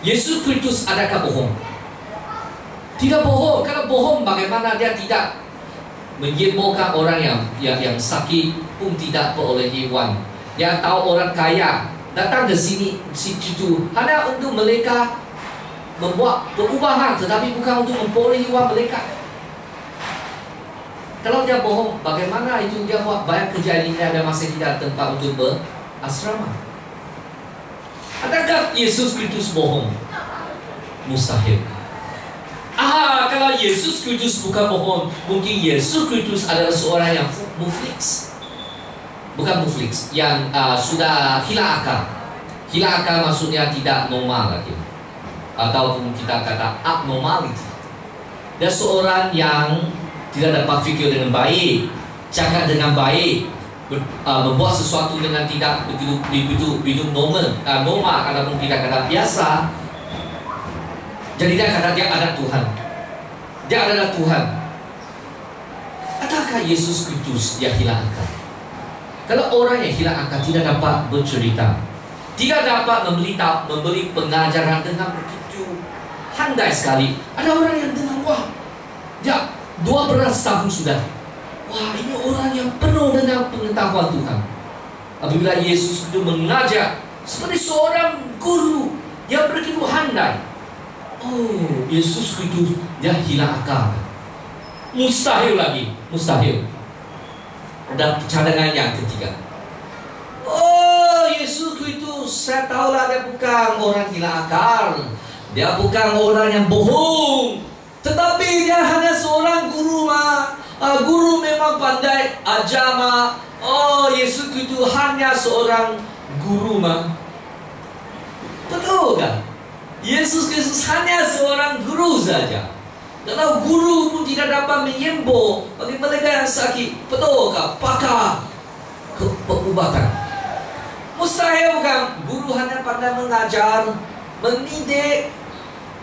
Yesus Kristus adakah bohong? Tidak bohong. Kalau bohong, bagaimana dia tidak menyembuhkan orang yang sakit pun tidak perolehi wang. Dia tahu orang kaya datang ke sini situ hanya untuk mereka membuat perubahan, tetapi bukan untuk memperolehi wang mereka. Kalau dia bohong, bagaimana itu dia buat banyak kerja ini ada masih tidak tempat untuk berasrama? Adakah Yesus Kristus bohong? Mustahil. Kalau Yesus Kristus bukan bohong, mungkin Yesus Kristus adalah seorang yang mufliks. Bukan mufliks, yang sudah hilang akal. Hilang akal maksudnya tidak normal lagi, ataupun kita kata abnormality. Dia seorang yang tidak dapat fikir dengan baik, cakap dengan baik, membuat sesuatu dengan tidak begitu normal, ataupun kita kata biasa. Jadi dia kata dia ada Tuhan. Dia adalah Tuhan. Adakah Yesus Kristus dia hilang akal? Kalau orang yang hilang akal tidak dapat bercerita, tidak dapat memberi pengajaran dengan begitu handai sekali. Ada orang yang dengar, wah, dia 12 tahun sudah. Wah, ini orang yang penuh dengan pengetahuan Tuhan. Apabila Yesus itu mengajar seperti seorang guru yang begitu handai, oh, Yesus Kristus dia hilang akal. Mustahil lagi, mustahil. Dan cadangan yang ketiga, oh, Yesus Kristus, saya tahulah dia bukan orang hilang akal, dia bukan orang yang bohong, tetapi dia hanya seorang guru mah. Guru memang pandai ajar mah. Oh, Yesus Kristus hanya seorang guru mah. Betul kan? Yesus Kristus hanya seorang guru saja. Kalau guru pun tidak dapat menyembuh bagi mereka yang sakit, betulkah? Pakar perubatan. Mustahil bukan? Guru hanya pandai mengajar, mendidik,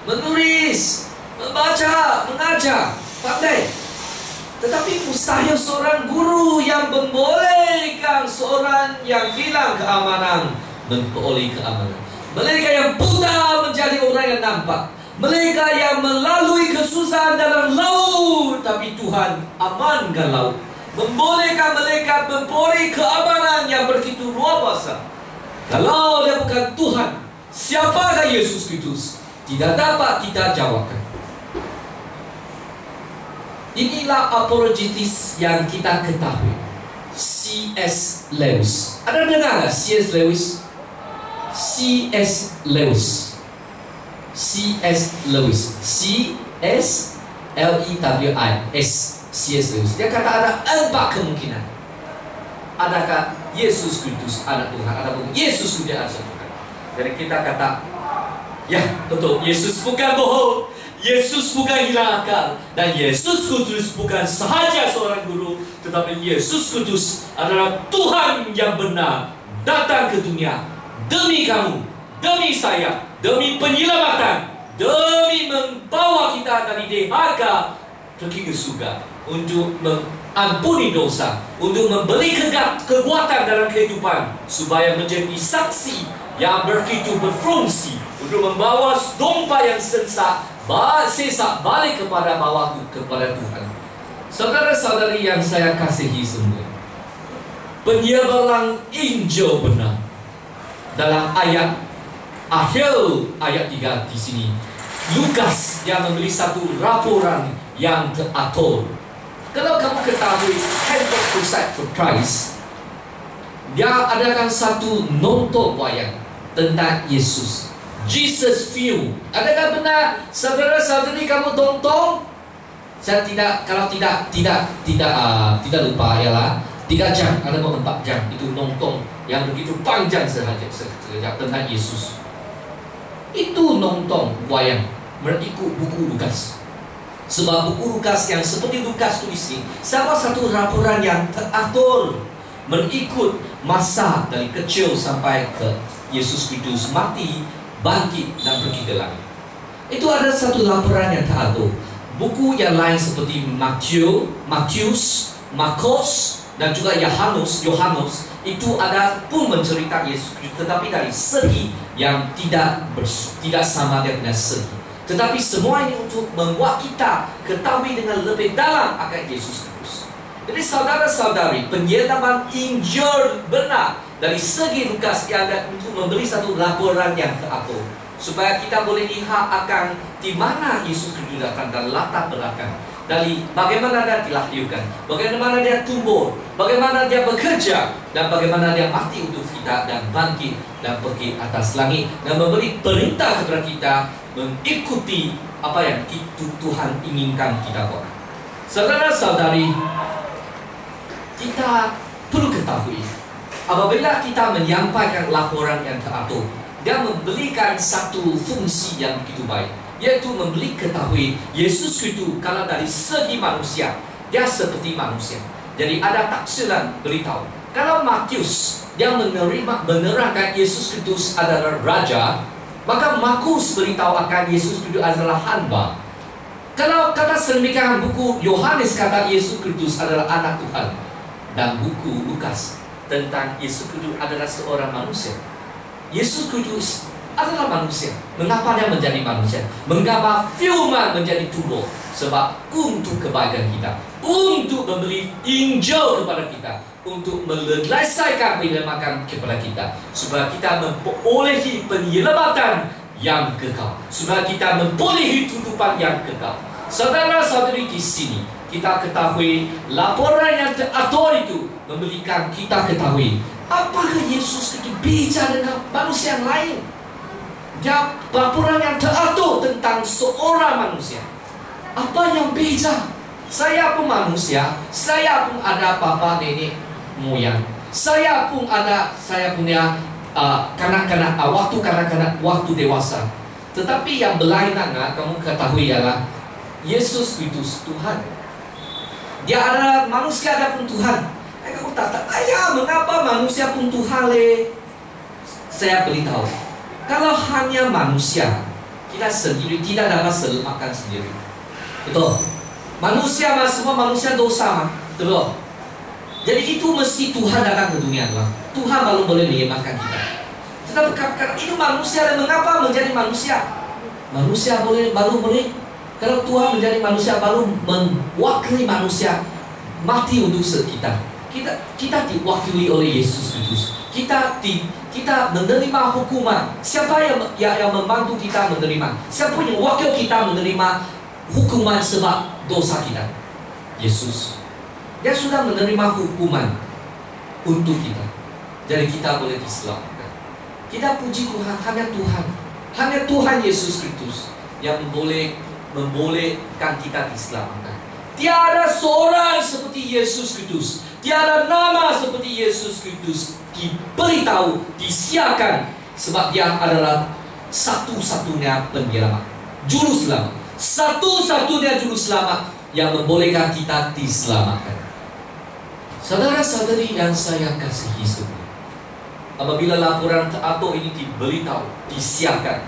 menulis, membaca, mengajar, pandai. Tetapi mustahil seorang guru yang membolehkan seorang yang hilang keamanan memperoleh keamanan. Mereka yang buta menjadi orang yang nampak. Mereka yang melalui kesusahan dalam laut, tapi Tuhan amankan laut. Membolehkan mereka memperoleh keamanan yang begitu luar biasa. Kalau dia bukan Tuhan, siapakah Yesus Kristus? Tidak dapat kita jawabkan. Inilah apologetis yang kita ketahui. C.S. Lewis. Ada dengar tak C.S. Lewis? C.S. Lewis. C.S. Lewis. C.S.L.E.W.I.S. C.S. Lewis. Dia kata ada 4 kemungkinan. Adakah Yesus Kristus anak Tuhan? Adakah Yesus Kristus anak Tuhan? Jadi kita kata, ya betul, Yesus bukan bohong, Yesus bukan hilang akal, dan Yesus Kristus bukan sahaja seorang guru, tetapi Yesus Kristus adalah Tuhan yang benar datang ke dunia demi kamu, demi saya, demi penyelamatan, demi membawa kita dari dahaga pergi ke surga, untuk mengampuni dosa, untuk memberi kekuatan dalam kehidupan, supaya menjadi saksi yang begitu berfungsi untuk membawa domba yang sesak balik kepada bawah, kepada Tuhan. Saudara-saudari yang saya kasihi semua, penyebaran Injil benar dalam akhir ayat 3 di sini, Lukas yang memberi satu laporan yang teratur. Kalau kamu ketahui Handbook Crusade for Christ, dia adakan satu nonton wayang tentang Yesus, Jesus Film. Adakah benar saudara-saudari kamu tonton? Saya kalau tidak lupa ialah 3 jam atau 4 jam itu nonton yang begitu panjang sahaja tentang Yesus. Itu nonton wayang mengikut buku Lukas. Sebab buku Lukas yang seperti Lukas tulis ini sama satu laporan yang teratur mengikut masa dari kecil sampai ke Yesus Kristus mati, bangkit dan pergi ke langit. Itu ada satu laporan yang teratur. Buku yang lain seperti Matius, Markus, dan juga Yohanes itu ada pun menceritakan Yesus Kristus, tetapi dari segi yang tidak sama dengan segi. Tetapi semua ini untuk membuat kita ketahui dengan lebih dalam akan Yesus Kristus. Jadi saudara-saudari, penyelaman Injil benar dari segi Lukas yang ada untuk memberi satu laporan yang teratur, supaya kita boleh lihat akan di mana Yesus Kristus datang dan latar belakang. Dari bagaimana dia dilahirkan, bagaimana dia tumbuh, bagaimana dia bekerja, dan bagaimana dia mati untuk kita dan bangkit dan pergi atas langit dan memberi perintah kepada kita mengikuti apa yang Tuhan inginkan kita buat. Saudara-saudari, kita perlu ketahui, apabila kita menyampaikan laporan yang teratur, dia memberikan satu fungsi yang begitu baik, yaitu memberi ketahui Yesus Kristus kalau dari segi manusia dia seperti manusia. Jadi ada tafsiran beritahu kalau Matius dia menerangkan Yesus Kristus adalah raja, maka Markus beritahu akan Yesus Kristus adalah hamba. Kalau kata sedemikian, buku Yohanes kata Yesus Kristus adalah anak Tuhan, dan buku Lukas tentang Yesus Kristus adalah seorang manusia. Yesus Kristus adalah manusia. Mengapa dia menjadi manusia? Mengapa firman menjadi tubuh? Sebab untuk kebaikan kita, untuk memberi Injil kepada kita, untuk menyelesaikan penyelamatkan kepada kita, supaya kita memperolehi penyelamatan yang kekal, supaya kita memperolehi kehidupan yang kekal. Saudara-saudari, di sini kita ketahui laporan yang teratur itu memberikan kita ketahui apakah Yesus itu beda dengan manusia yang lain. Dia laporan yang teratur tentang seorang manusia. Apa yang beda? Saya pun manusia, saya pun ada bapa nenek moyang, saya pun ada, saya punya kanak-kanak, waktu dewasa. Tetapi yang berlainan, kamu ketahui ialah Yesus Kristus Tuhan. Dia adalah manusia, ada pun Tuhan. Kamu tak ayah, mengapa manusia pun Tuhan le? Saya beritahu, kalau hanya manusia, kita sendiri tidak dapat selamatkan sendiri. Betul? Manusia semua manusia dosa betul? Jadi itu mesti Tuhan datang ke dunia lah. Tuhan baru boleh menyelamatkan kita. Tetapi kalau itu manusia, dan mengapa menjadi manusia? Manusia baru boleh. Kalau Tuhan menjadi manusia baru mewakili manusia mati untuk kita. Kita diwakili oleh Yesus Kristus. Kita menerima hukuman. Siapa yang membantu kita menerima? Siapa yang wakil kita menerima hukuman sebab dosa kita? Yesus. Dia sudah menerima hukuman untuk kita. Jadi kita boleh diselamatkan. Kita puji Tuhan, hanya Tuhan Yesus Kristus yang membolehkan kita diselamatkan. Tiada seorang seperti Yesus Kristus, tiada nama seperti Yesus Kristus diberitahu, disiarkan, sebab dia adalah satu-satunya penyelamat, juru selamat, satu-satunya juru selamat yang membolehkan kita diselamatkan. Saudara-saudari yang saya kasihi semua, apabila laporan teratur ini diberitahu, disiarkan,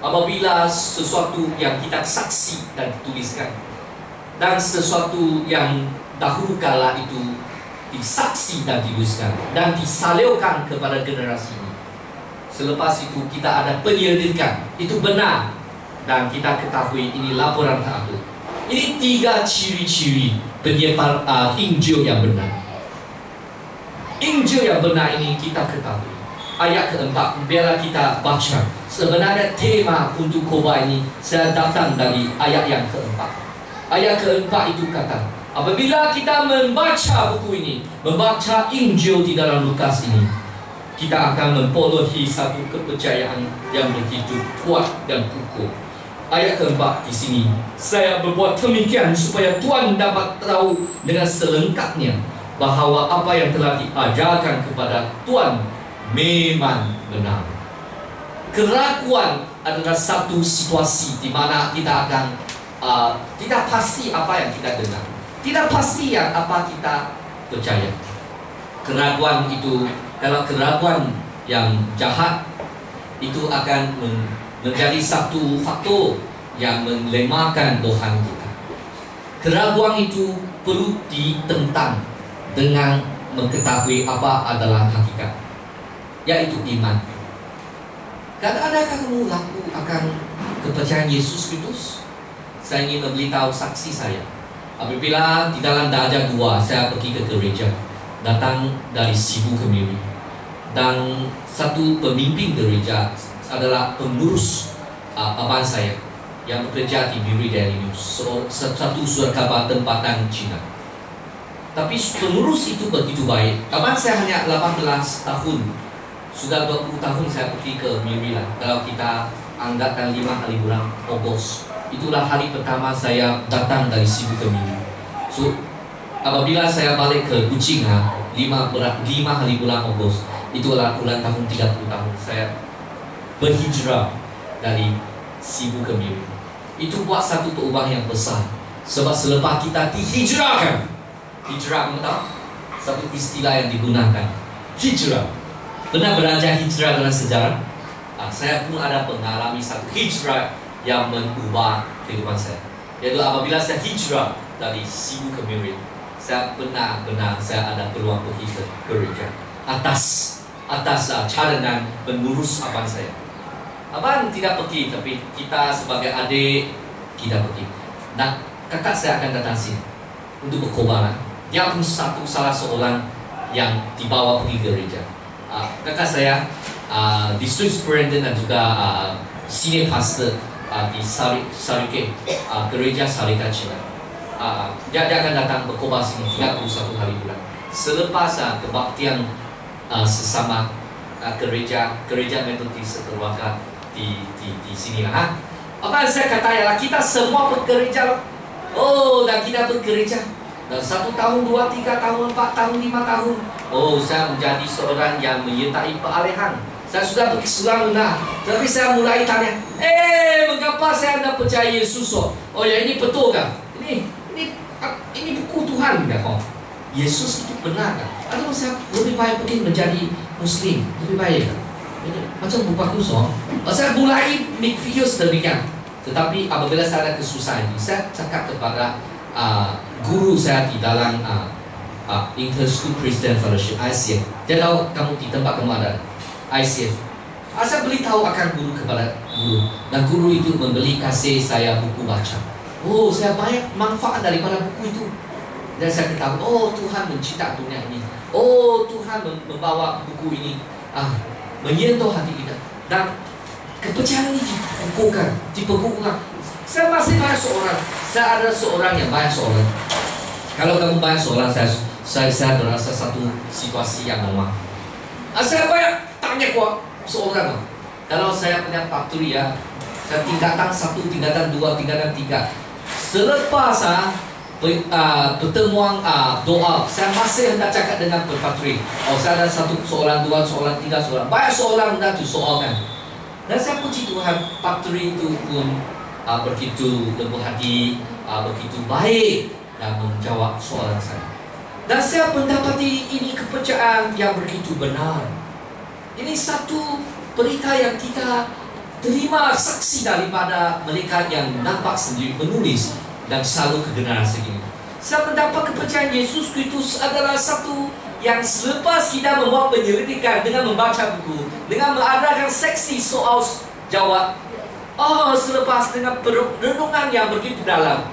apabila sesuatu yang kita saksi dan dituliskan, dan sesuatu yang dahulu kala itu disaksi dan dituliskan dan disalurkan kepada generasi ini, selepas itu kita ada penyelidikan, itu benar, dan kita ketahui ini laporan teratur. Ini 3 ciri-ciri penyebar Injil yang benar. Injil yang benar ini kita ketahui. Ayat keempat, biarlah kita baca. Sebenarnya tema untuk khotbah ini saya datang dari ayat yang keempat. Ayat keempat itu kata, apabila kita membaca buku ini, membaca Injil di dalam Lukas ini, kita akan memperolehi satu kepercayaan yang begitu kuat dan kukuh. Ayat keempat di sini, saya berbuat demikian supaya Tuhan dapat tahu dengan selengkapnya bahawa apa yang telah diajarkan kepada Tuhan memang benar. Keraguan adalah satu situasi di mana kita akan tidak pasti apa yang kita dengar, tidak pasti yang apa kita percaya. Keraguan itu, kalau keraguan yang jahat, itu akan menjadi satu faktor yang melemahkan Tuhan kita. Keraguan itu perlu ditentang dengan mengetahui apa adalah hakikat, yaitu iman. Adakah kamu laku akan kepercayaan Yesus Kristus? Saya ingin memberitahu saksi saya. Apabila di dalam darjah 2 saya pergi ke gereja, datang dari Cebu Kemiri, dan satu pemimpin gereja adalah pengurus abang saya yang bekerja di Miri Daily News, satu surat kabar tempatan Cina. Tapi pengurus itu begitu baik. Abang saya hanya 18 tahun, sudah 20 tahun saya pergi ke Miri lah. Kalau kita anggarkan 5 hari bulan Ogos, itulah hari pertama saya datang dari Cebu ke Miri. So, apabila saya balik ke Kuching 5 hari bulan Ogos, itulah ulang tahun 30 tahun saya berhijrah dari Cebu ke Miri. Itu buat satu perubahan yang besar. Sebab selepas kita dihijrahkan, hijrah, kamu tahu? Satu istilah yang digunakan, hijrah. Pernah belajar hijrah dalam sejarah? Saya pun ada mengalami satu hijrah yang mengubah kehidupan saya. Yaitu apabila saya hijrah dari Cebu ke Miri, saya benar-benar saya ada peluang pergi ke gereja atas cadangan pengurus abang saya. Abang tidak pergi, tapi kita sebagai adik kita pergi. Nah, kakak saya akan datang sini untuk berkhotbah. Dia pun salah seorang yang dibawa pergi gereja. Kakak saya district superintendent dan juga senior pastor di Sarike, gereja Sarika Cina. Dia akan datang berkhotbah sini 31 hari bulan. Selepas kebaktian sesama gereja Metodis sekeluarga di sini lah. Apa saya kata ya, kita semua bergereja. Oh, dan kita bergereja. Dan 1 tahun, 2, 3 tahun, 4 tahun, 5 tahun. Oh, saya menjadi seorang yang menyertai peralihan. Saya sudah pergi selang lunar, tapi saya mulai tanya, mengapa saya tidak percaya Yesus? Oh ya, ini betul kan? Ini buku Tuhan kan? Oh, Yesus itu benar kan? Atau saya lebih baik pergi menjadi Muslim, lebih baik kan? Ini macam bagus oh. Saya mulai berpikir sedemikian. Tetapi apabila saya ada kesusahan ini, saya cakap kepada guru saya di dalam Inter-School Christian Fellowship ICF. Dia tahu kamu di tempat kamu ada ICF. Saya beritahu akan guru kepada guru, dan guru itu membeli kasih saya buku baca. Oh, saya banyak manfaat daripada buku itu. Dan saya ketahui, oh Tuhan mencipta dunia ini. Oh Tuhan membawa buku ini menyentuh hati kita. Dan kepercayaan ini dipegukan. Saya masih banyak seorang. Saya ada seorang yang banyak seorang. Kalau kamu banyak seorang, saya berasa satu situasi yang lemah. Saya banyak tanya kok seorang. Kalau saya punya factory ya, saya tingkatan 1, tingkatan 2, tingkatan 3. Selepas pertemuan doa, saya masih hendak cakap dengan factory. Oh, saya ada 1 soalan, 2 soalan, 3 soalan. Banyak soalan hendak disoalkan. Dan saya puji Tuhan, factory itu pun begitu lembut hati, begitu baik dan menjawab soalan saya. Dan saya mendapati ini kepercayaan yang begitu benar. Ini satu berita yang kita terima saksi daripada mereka yang nampak sendiri menulis dan selalu ke generasi ini. Saya mendapat kepercayaan Yesus Kristus adalah satu yang selepas kita membuat penyelidikan dengan membaca buku, dengan mengadakan seksi soal jawab, selepas dengan renungan yang begitu dalam,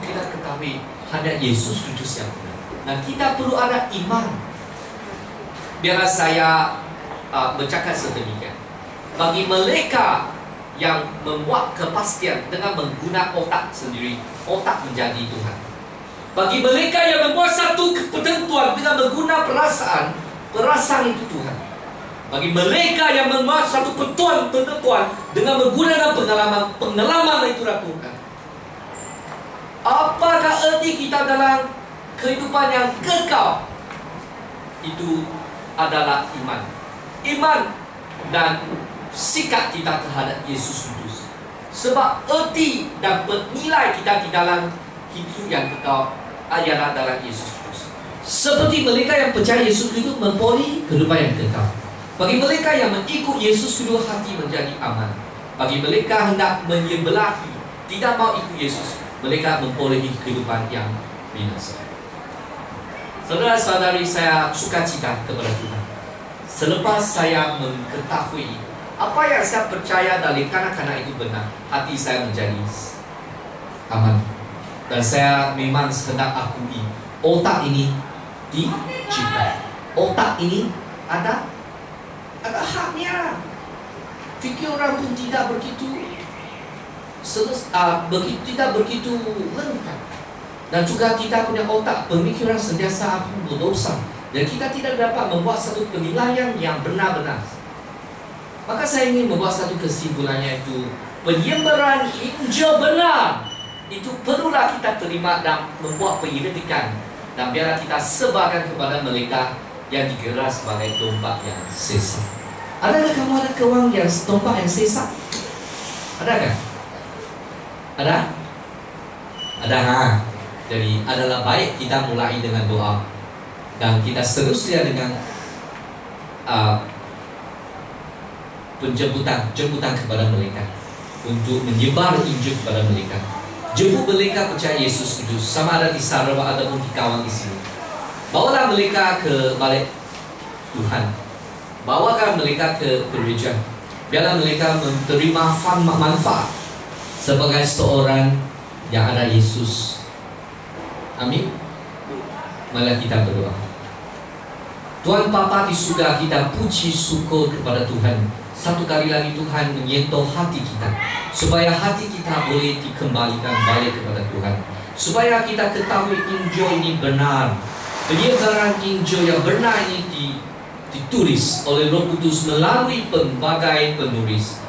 kita ketahui hanya Yesus Kristus yang benar. Nah, kita perlu ada iman. Biarlah saya bercakap sedemikian. Bagi mereka yang membuat kepastian dengan menggunakan otak sendiri, otak menjadi Tuhan. Bagi mereka yang membuat satu ketentuan dengan menggunakan perasaan itu Tuhan. Bagi mereka yang membuat satu ketentuan dengan menggunakan pengalaman itulah Tuhan. Apakah erti kita dalam kehidupan yang kekal? Itu adalah iman. Iman dan sikap kita terhadap Yesus Kristus. Sebab erti dan nilai kita di dalam hidup yang kekal adalah dalam Yesus Kristus. Seperti mereka yang percaya Yesus Kristus memperoleh kehidupan yang kekal. Bagi mereka yang mengikut Yesus Kristus, hati menjadi aman. Bagi mereka hendak menyebelahi, tidak mau ikut Yesus, mereka memperoleh kehidupan yang binasa. Saudara-saudari, saya sukacita kepada Tuhan selepas saya mengetahui apa yang saya percaya dari kanak-kanak itu benar, hati saya menjadi aman. Dan saya memang hendak akui otak ini dicipta. Otak ini ada haknya. Fikiran pun tidak begitu tidak begitu lengkap. Dan juga kita punya otak, pemikiran sentiasa akan berdosa. Dan kita tidak dapat membuat satu penilaian yang benar-benar. Maka saya ingin membuat satu kesimpulannya, itu penyembaran Injil benar itu perlulah kita terima dan membuat penyelidikan, dan biarlah kita sebarkan kepada mereka yang digelar sebagai domba yang sesat. Adakah kamu ada kawan yang domba yang sesat? Adakah? Ada? Ada. Jadi adalah baik kita mulai dengan doa, dan kita seterusnya dengan jemputan kepada mereka untuk menyebar Injil kepada mereka. Jemput mereka percaya Yesus itu, sama ada di Sarawak ataupun di kawan di sini. Bawalah mereka ke balik Tuhan. Bawakan mereka ke gereja. Biarlah mereka menerima manfaat sebagai seorang yang ada Yesus. Amin. Marilah kita berdoa. Tuhan Bapa di surga, kita puji syukur kepada Tuhan. Satu kali lagi Tuhan menyentuh hati kita, supaya hati kita boleh dikembalikan balik kepada Tuhan, supaya kita ketahui Injil ini benar. Penyebaran Injil yang benar ini ditulis oleh Roh Kudus melalui pelbagai penulis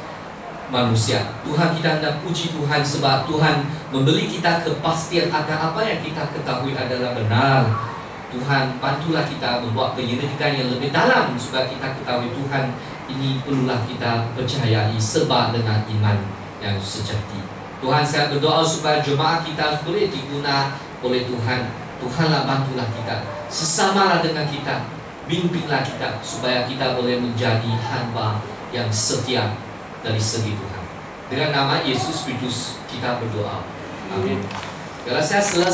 manusia. Tuhan, kita hendak puji Tuhan sebab Tuhan memberi kita kepastian akan apa yang kita ketahui adalah benar. Tuhan, bantulah kita membuat penyelidikan yang lebih dalam supaya kita ketahui Tuhan ini perlulah kita percayai sebab dengan iman yang sejati. Tuhan, saya berdoa supaya jemaat kita boleh diguna oleh Tuhan. Tuhanlah bantulah kita, sesamalah dengan kita, bimbinglah kita supaya kita boleh menjadi hamba yang setia dari segi Tuhan. Dengan nama Yesus Kristus kita berdoa. Amin. Kalau saya selesai